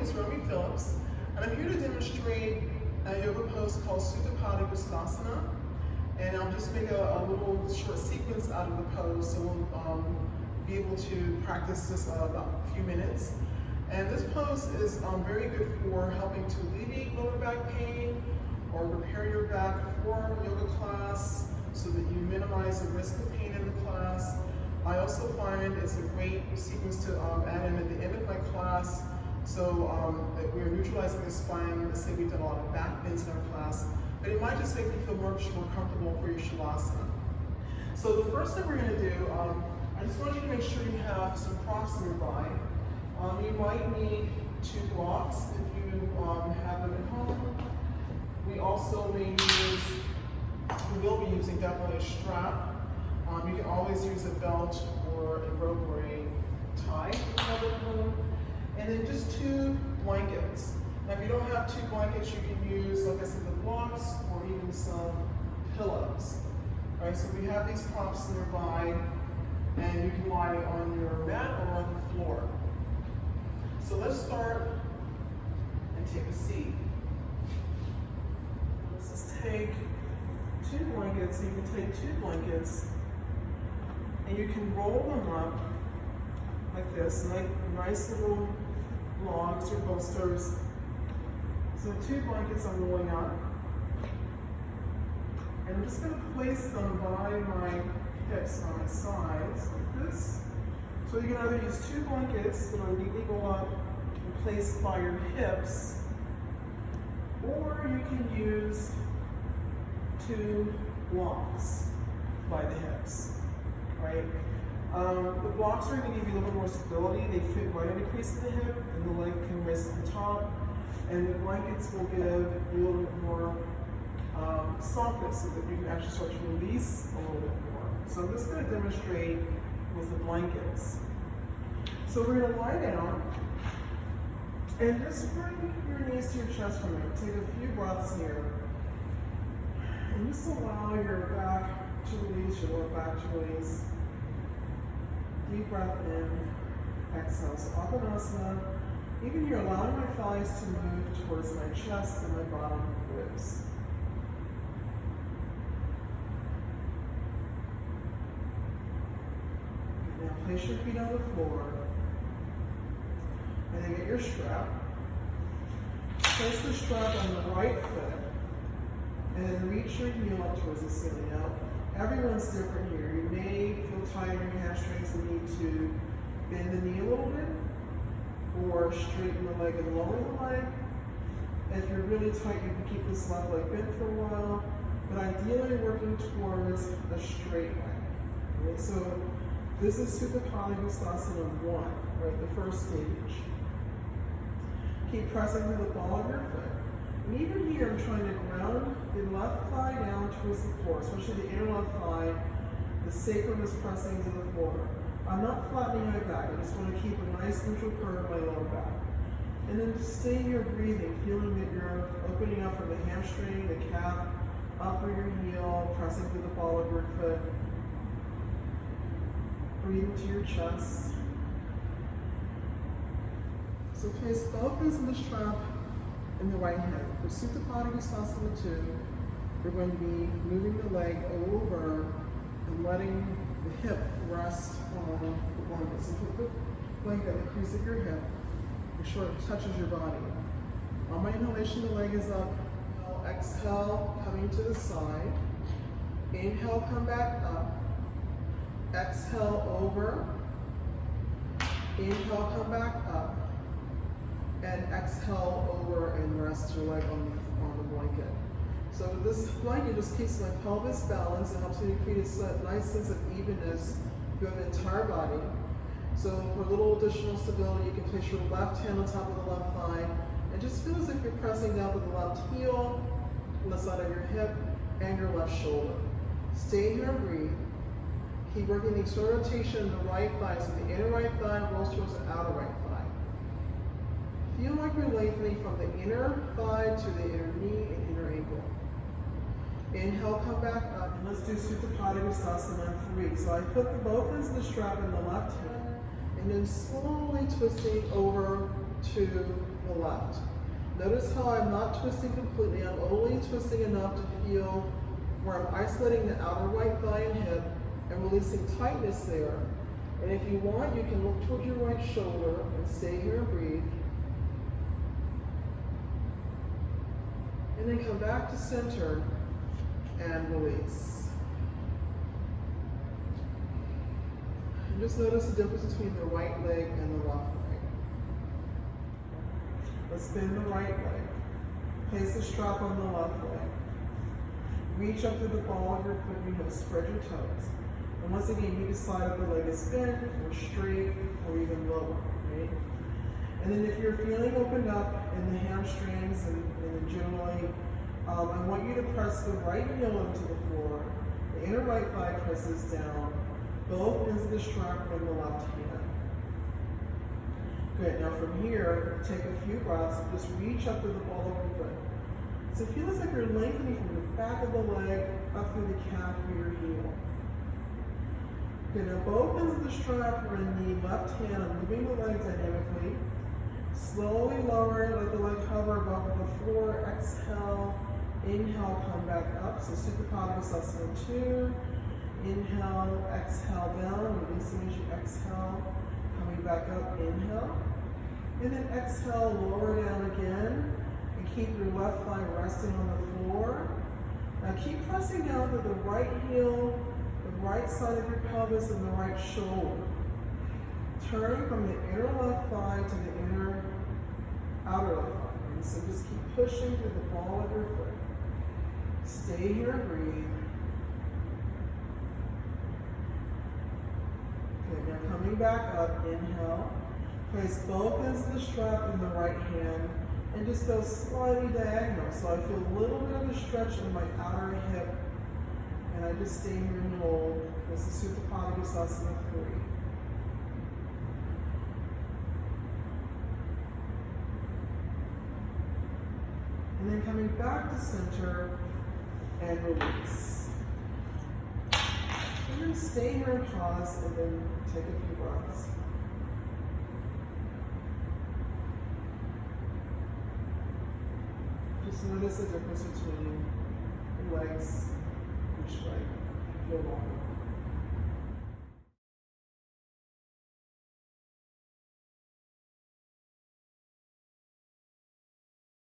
is Romy Phillips, and I'm here to demonstrate a yoga pose called Supta Padangushasana. And I'll just make a little short sequence out of the pose, so we'll be able to practice this about a few minutes. And this pose is very good for helping to alleviate lower back pain or prepare your back for yoga class so that you minimize the risk of pain in the class. I also find it's a great sequence to add in at the end of my class, so that we're neutralizing the spine. Let's say we've done a lot of back bends in our class, but it might just make you feel more comfortable for your Shavasana. So the first thing we're going to do, I just want you to make sure you have some props nearby. You might need 2 blocks if you have them at home. We also we will be using definitely a strap. You can always use a belt or a rope or a tie if you have it at home. And then just 2 blankets. Now if you don't have 2 blankets, you can use, like I said, the blocks or even some pillows. All right, so we have these props nearby, and you can lie on your mat or on the floor. So let's start and take a seat. Let's just take 2 blankets. So you can take 2 blankets and you can roll them up like this, like nice little logs or bolsters. So 2 blankets I'm rolling up. And I'm just going to place them by my hips on my sides like this. So you can either use 2 blankets that are neatly rolled up and placed by your hips, or you can use 2 blocks by the hips, right? The blocks are going to give you a little bit more stability. They fit right in the crease of the hip, and the leg can rest on top. And the blankets will give you a little bit more softness so that you can actually start to release a little bit more. So I'm just going to demonstrate with the blankets. So we're going to lie down and just bring your knees to your chest for a minute. Take a few breaths here. And just allow your back to release, your lower back to release. Deep breath in, exhale. So Padangusthasana. Even here, allowing my thighs to move towards my chest and my bottom ribs. Now place your feet on the floor. And then get your strap. Place the strap on the right foot. And then reach your heel up towards the ceiling. Now, everyone's different here. You may feel tight in your hamstrings and need to bend the knee a little bit, or straighten the leg and lower the leg. If you're really tight, you can keep this left leg bent for a while, but ideally working towards a straight leg. Okay, so this is Supta Padanguthasana 1, right, the first stage. Keep pressing to the ball of your foot. And even here, I'm trying to ground the left thigh down towards the floor, especially the inner left thigh. The sacrum is pressing to the floor. I'm not flattening my back. I just want to keep a nice neutral curve in my lower back. And then just stay here breathing, feeling that you're opening up from the hamstring, the calf, up through your heel, pressing through the ball of your foot. Breathe into your chest. So place both hands in the strap in the right hand. For Supta Padangushasana 2, we're going to be moving the leg over and letting the hip rest on the blanket. So put the blanket at the crease of your hip. Make sure it touches your body. On my inhalation, the leg is up. Exhale, coming to the side. Inhale, come back up. Exhale, over. Inhale, come back up. And exhale, over and rest your leg on the blanket. So this blanket just keeps my pelvis balanced and helps me to create a nice sense of evenness through the entire body. So for a little additional stability, you can place your left hand on top of the left thigh and just feel as if you're pressing down with the left heel on the side of your hip and your left shoulder. Stay here and breathe. Keep working the external rotation in the right thigh, so the inner right thigh rolls towards the outer right thigh. Feel like you're lengthening from the inner thigh to the inner knee and inner ankle. Inhale, come back up, and let's do Supta Padangushasana 3. So I put both hands in the strap in the left hand, and then slowly twisting over to the left. Notice how I'm not twisting completely. I'm only twisting enough to feel where I'm isolating the outer right thigh and hip and releasing tightness there. And if you want, you can look toward your right shoulder and stay here and breathe. And then come back to center and release. And just notice the difference between the right leg and the left leg. Let's bend the right leg. Place the strap on the left leg. Reach up to the ball of your foot and you spread your toes. And once again, you decide if the leg is bent or straight or even lower, right? And then if you're feeling opened up in the hamstrings and generally, I want you to press the right heel into the floor. The inner right thigh presses down. Both ends of the strap in the left hand. Good, now from here, take a few breaths and just reach up to the ball of your foot. So it feels like you're lengthening from the back of the leg up through the calf of your heel. Good, now both ends of the strap are in the left hand. I'm moving the leg dynamically. Slowly lower, let the leg hover above the floor. Exhale, inhale, come back up. So Supta Padangushasana 2. Inhale, exhale down, releasing as you exhale, coming back up, inhale. And then exhale, lower down again, and keep your left thigh resting on the floor. Now keep pressing down to the right heel, the right side of your pelvis, and the right shoulder. Turn from the inner left thigh to the inner outer left thigh. And so just keep pushing through the ball of your foot. Stay here and breathe. Okay, now coming back up, inhale. Place both ends of the strap in the right hand and just go slightly diagonal. So I feel a little bit of a stretch in my outer hip. And I just stay here and hold. This is Supta Padangushasana 3. And then coming back to center and release. And then stay here and pause and then take a few breaths. Just notice the difference between the legs, each leg. Feel longer.